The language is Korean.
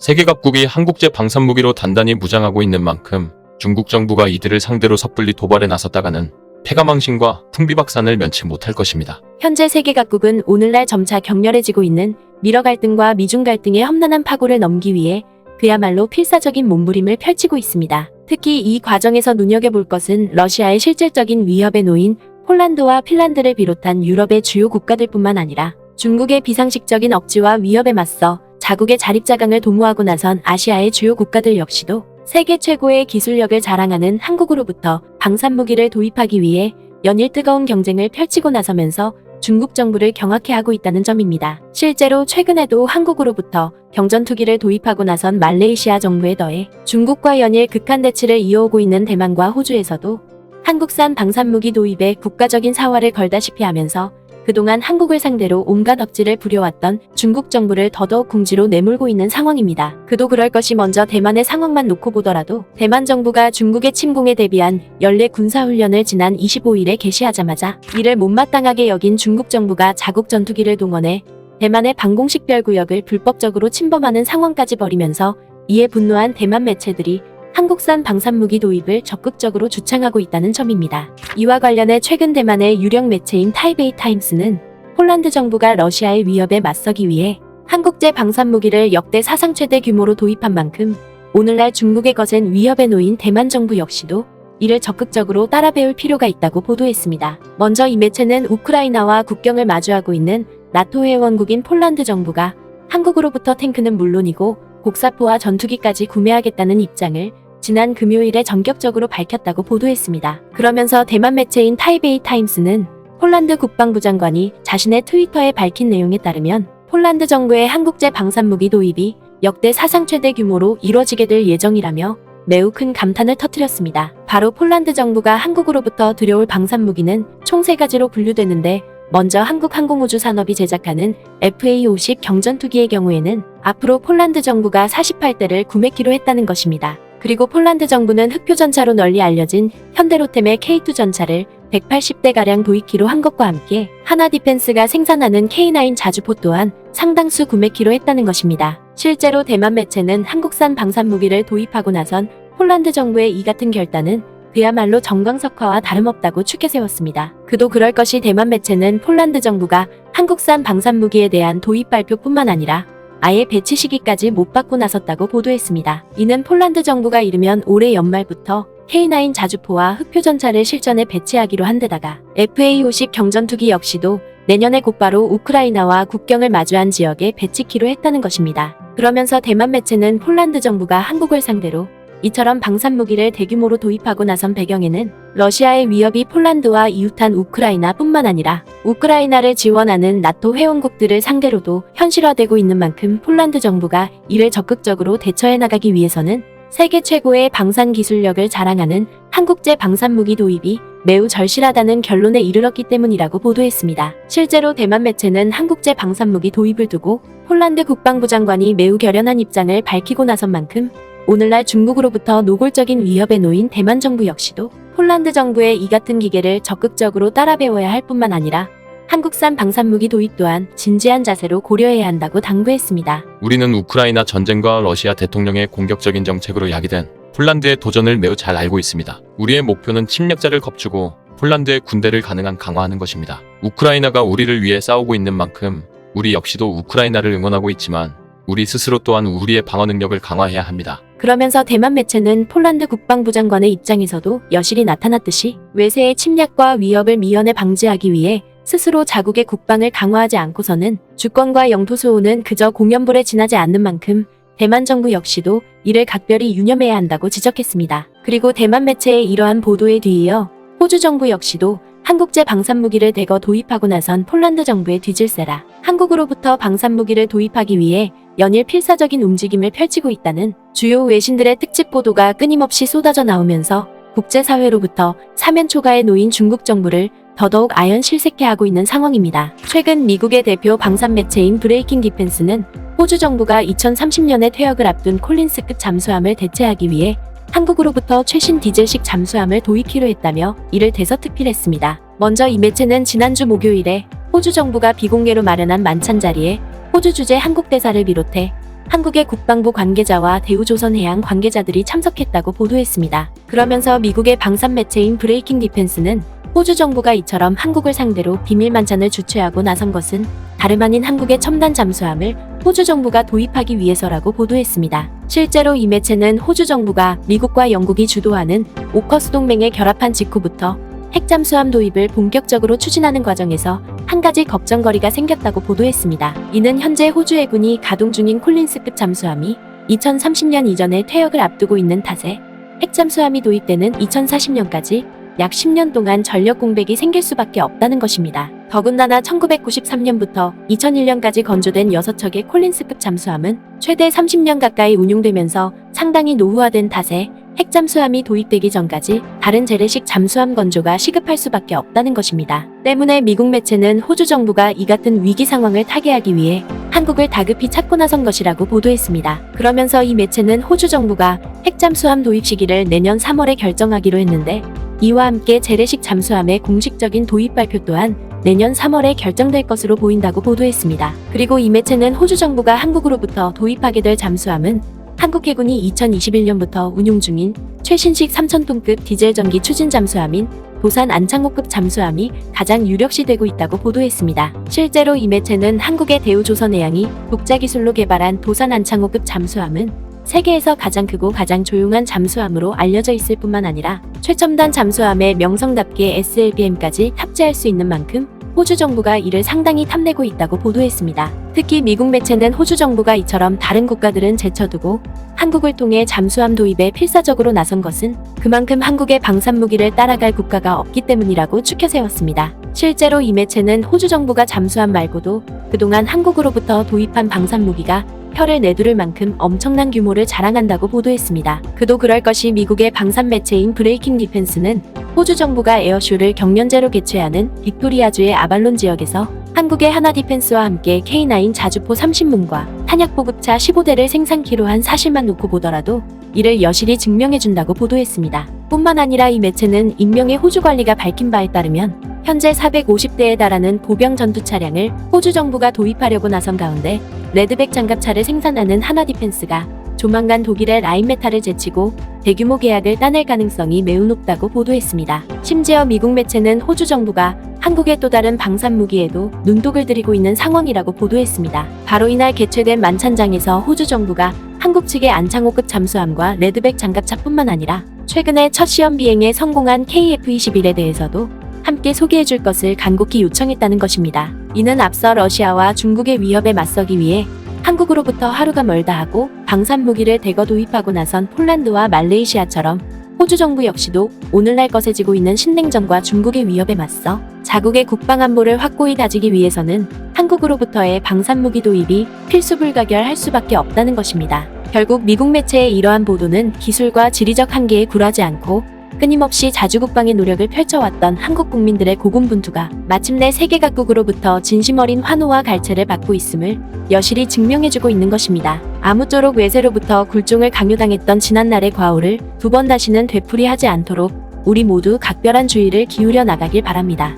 세계 각국이 한국제 방산무기로 단단히 무장하고 있는 만큼 중국 정부가 이들을 상대로 섣불리 도발에 나섰다가는 패가망신과 풍비박산을 면치 못할 것입니다. 현재 세계 각국은 오늘날 점차 격렬해지고 있는 미러 갈등과 미중 갈등의 험난한 파고를 넘기 위해 그야말로 필사적인 몸부림을 펼치고 있습니다. 특히 이 과정에서 눈여겨볼 것은 러시아의 실질적인 위협에 놓인 폴란드와 핀란드를 비롯한 유럽의 주요 국가들뿐만 아니라 중국의 비상식적인 억지와 위협에 맞서 자국의 자립자강을 도모하고 나선 아시아의 주요 국가들 역시도 세계 최고의 기술력을 자랑하는 한국으로부터 방산무기를 도입하기 위해 연일 뜨거운 경쟁을 펼치고 나서면서 중국 정부를 경악해 하고 있다는 점입니다. 실제로 최근에도 한국으로부터 경전투기를 도입하고 나선 말레이시아 정부에 더해 중국과 연일 극한 대치를 이어오고 있는 대만과 호주에서도 한국산 방산무기 도입에 국가적인 사활을 걸다시피 하면서 그동안 한국을 상대로 온갖 억지를 부려왔던 중국 정부를 더더욱 궁지로 내몰고 있는 상황입니다. 그도 그럴 것이 먼저 대만의 상황만 놓고 보더라도 대만 정부가 중국의 침공에 대비한 연례 군사훈련을 지난 25일에 개시하자마자 이를 못마땅하게 여긴 중국 정부가 자국 전투기를 동원해 대만의 방공식별구역을 불법적으로 침범하는 상황까지 벌이면서 이에 분노한 대만 매체들이 한국산 방산무기 도입을 적극적으로 주창하고 있다는 점입니다. 이와 관련해 최근 대만의 유력 매체인 타이베이 타임스는 폴란드 정부가 러시아의 위협에 맞서기 위해 한국제 방산무기를 역대 사상 최대 규모로 도입한 만큼 오늘날 중국의 거센 위협에 놓인 대만 정부 역시도 이를 적극적으로 따라 배울 필요가 있다고 보도했습니다. 먼저 이 매체는 우크라이나와 국경을 마주하고 있는 나토 회원국인 폴란드 정부가 한국으로부터 탱크는 물론이고 곡사포와 전투기까지 구매하겠다는 입장을 지난 금요일에 전격적으로 밝혔다고 보도했습니다. 그러면서 대만 매체인 타이베이 타임스는 폴란드 국방부 장관이 자신의 트위터에 밝힌 내용에 따르면 폴란드 정부의 한국제 방산무기 도입이 역대 사상 최대 규모로 이뤄지게 될 예정이라며 매우 큰 감탄을 터뜨렸습니다. 바로 폴란드 정부가 한국으로부터 들여올 방산무기는 총 3가지로 분류되는데 먼저 한국항공우주산업이 제작하는 FA-50 경전투기의 경우에는 앞으로 폴란드 정부가 48대를 구매키로 했다는 것입니다. 그리고 폴란드 정부는 흑표전차로 널리 알려진 현대로템의 K2 전차를 180대가량 도입키로 한 것과 함께 하나디펜스가 생산하는 K9 자주포 또한 상당수 구매키로 했다는 것입니다. 실제로 대만 매체는 한국산 방산무기를 도입하고 나선 폴란드 정부의 이 같은 결단은 그야말로 정광석화와 다름없다고 추켜세웠습니다. 그도 그럴 것이 대만 매체는 폴란드 정부가 한국산 방산무기에 대한 도입 발표뿐만 아니라 아예 배치 시기까지 못 받고 나섰다고 보도했습니다. 이는 폴란드 정부가 이르면 올해 연말부터 K9 자주포와 흑표전차를 실전에 배치하기로 한 데다가 FA-50 경전투기 역시도 내년에 곧바로 우크라이나와 국경을 마주한 지역에 배치키로 했다는 것입니다. 그러면서 대만 매체는 폴란드 정부가 한국을 상대로 이처럼 방산무기를 대규모로 도입하고 나선 배경에는 러시아의 위협이 폴란드와 이웃한 우크라이나뿐만 아니라 우크라이나를 지원하는 나토 회원국들을 상대로도 현실화되고 있는 만큼 폴란드 정부가 이를 적극적으로 대처해 나가기 위해서는 세계 최고의 방산 기술력을 자랑하는 한국제 방산무기 도입이 매우 절실하다는 결론에 이르렀기 때문이라고 보도했습니다. 실제로 대만 매체는 한국제 방산무기 도입을 두고 폴란드 국방부 장관이 매우 결연한 입장을 밝히고 나선 만큼 오늘날 중국으로부터 노골적인 위협에 놓인 대만 정부 역시도 폴란드 정부의 이 같은 기계를 적극적으로 따라 배워야 할 뿐만 아니라 한국산 방산무기 도입 또한 진지한 자세로 고려해야 한다고 당부했습니다. 우리는 우크라이나 전쟁과 러시아 대통령의 공격적인 정책으로 야기된 폴란드의 도전을 매우 잘 알고 있습니다. 우리의 목표는 침략자를 겁주고 폴란드의 군대를 가능한 강화하는 것입니다. 우크라이나가 우리를 위해 싸우고 있는 만큼 우리 역시도 우크라이나를 응원하고 있지만 우리 스스로 또한 우리의 방어 능력을 강화해야 합니다. 그러면서 대만 매체는 폴란드 국방부 장관의 입장에서도 여실히 나타났듯이 외세의 침략과 위협을 미연에 방지하기 위해 스스로 자국의 국방을 강화하지 않고서는 주권과 영토 수호는 그저 공연불에 지나지 않는 만큼 대만 정부 역시도 이를 각별히 유념해야 한다고 지적했습니다. 그리고 대만 매체의 이러한 보도에 뒤이어 호주 정부 역시도 한국제 방산무기를 대거 도입하고 나선 폴란드 정부의 뒤질세라 한국으로부터 방산무기를 도입하기 위해 연일 필사적인 움직임을 펼치고 있다는 주요 외신들의 특집 보도가 끊임없이 쏟아져 나오면서 국제사회로부터 사면초가에 놓인 중국 정부를 더더욱 아연실색해하고 있는 상황입니다. 최근 미국의 대표 방산 매체인 브레이킹 디펜스는 호주 정부가 2030년에 퇴역을 앞둔 콜린스급 잠수함을 대체하기 위해 한국으로부터 최신 디젤식 잠수함을 도입키로 했다며 이를 대서특필했습니다. 먼저 이 매체는 지난주 목요일에 호주 정부가 비공개로 마련한 만찬 자리에 호주 주재 한국 대사를 비롯해 한국의 국방부 관계자와 대우조선해양 관계자들이 참석했다고 보도했습니다. 그러면서 미국의 방산 매체인 브레이킹 디펜스는 호주 정부가 이처럼 한국을 상대로 비밀 만찬을 주최하고 나선 것은 다름 아닌 한국의 첨단 잠수함을 호주 정부가 도입하기 위해서라고 보도했습니다. 실제로 이 매체는 호주 정부가 미국과 영국이 주도하는 오커스 동맹에 결합한 직후부터 핵잠수함 도입을 본격적으로 추진하는 과정에서 한 가지 걱정거리가 생겼다고 보도했습니다. 이는 현재 호주 해군이 가동 중인 콜린스급 잠수함이 2030년 이전에 퇴역을 앞두고 있는 탓에 핵잠수함이 도입되는 2040년까지 약 10년 동안 전력 공백이 생길 수밖에 없다는 것입니다. 더군다나 1993년부터 2001년까지 건조된 6척의 콜린스급 잠수함은 최대 30년 가까이 운용되면서 상당히 노후화된 탓에 핵잠수함이 도입되기 전까지 다른 재래식 잠수함 건조가 시급할 수밖에 없다는 것입니다. 때문에 미국 매체는 호주 정부가 이 같은 위기 상황을 타개하기 위해 한국을 다급히 찾고 나선 것이라고 보도했습니다. 그러면서 이 매체는 호주 정부가 핵잠수함 도입 시기를 내년 3월에 결정하기로 했는데 이와 함께 재래식 잠수함의 공식적인 도입 발표 또한 내년 3월에 결정될 것으로 보인다고 보도했습니다. 그리고 이 매체는 호주 정부가 한국으로부터 도입하게 될 잠수함은 한국 해군이 2021년부터 운용 중인 최신식 3,000톤급 디젤 전기 추진 잠수함인 도산 안창호급 잠수함이 가장 유력시되고 있다고 보도했습니다. 실제로 이 매체는 한국의 대우조선해양이 독자 기술로 개발한 도산 안창호급 잠수함은 세계에서 가장 크고 가장 조용한 잠수함으로 알려져 있을 뿐만 아니라 최첨단 잠수함의 명성답게 SLBM까지 탑재할 수 있는 만큼 호주 정부가 이를 상당히 탐내고 있다고 보도했습니다. 특히 미국 매체는 호주 정부가 이처럼 다른 국가들은 제쳐두고 한국을 통해 잠수함 도입에 필사적으로 나선 것은 그만큼 한국의 방산무기를 따라갈 국가가 없기 때문이라고 추켜 세웠습니다. 실제로 이 매체는 호주 정부가 잠수함 말고도 그동안 한국으로부터 도입한 방산무기가 혀를 내두를 만큼 엄청난 규모를 자랑한다고 보도했습니다. 그도 그럴 것이 미국의 방산 매체인 브레이킹 디펜스는 호주 정부가 에어쇼를 경연제로 개최하는 빅토리아주의 아발론 지역에서 한국의 하나 디펜스와 함께 K9 자주포 30문과 탄약 보급차 15대를 생산키로 한 사실만 놓고 보더라도 이를 여실히 증명해준다고 보도했습니다. 뿐만 아니라 이 매체는 익명의 호주 관리가 밝힌 바에 따르면 현재 450대에 달하는 보병 전투 차량을 호주 정부가 도입하려고 나선 가운데 레드백 장갑차를 생산하는 하나 디펜스가 조만간 독일의 라인메탈을 제치고 대규모 계약을 따낼 가능성이 매우 높다고 보도했습니다. 심지어 미국 매체는 호주 정부가 한국의 또 다른 방산 무기에도 눈독을 들이고 있는 상황이라고 보도했습니다. 바로 이날 개최된 만찬장에서 호주 정부가 한국 측의 안창호급 잠수함과 레드백 장갑차뿐만 아니라 최근에 첫 시험 비행에 성공한 KF-21에 대해서도 함께 소개해줄 것을 간곡히 요청했다는 것입니다. 이는 앞서 러시아와 중국의 위협에 맞서기 위해 한국으로부터 하루가 멀다 하고 방산무기를 대거 도입하고 나선 폴란드와 말레이시아처럼 호주 정부 역시도 오늘날 거세지고 있는 신냉전과 중국의 위협에 맞서 자국의 국방안보를 확고히 다지기 위해서는 한국으로부터의 방산무기 도입이 필수불가결할 수밖에 없다는 것입니다. 결국 미국 매체의 이러한 보도는 기술과 지리적 한계에 굴하지 않고 끊임없이 자주국방의 노력을 펼쳐왔던 한국 국민들의 고군분투가 마침내 세계 각국으로부터 진심 어린 환호와 갈채를 받고 있음을 여실히 증명해주고 있는 것입니다. 아무쪼록 외세로부터 굴종을 강요당했던 지난날의 과오를 두 번 다시는 되풀이하지 않도록 우리 모두 각별한 주의를 기울여 나가길 바랍니다.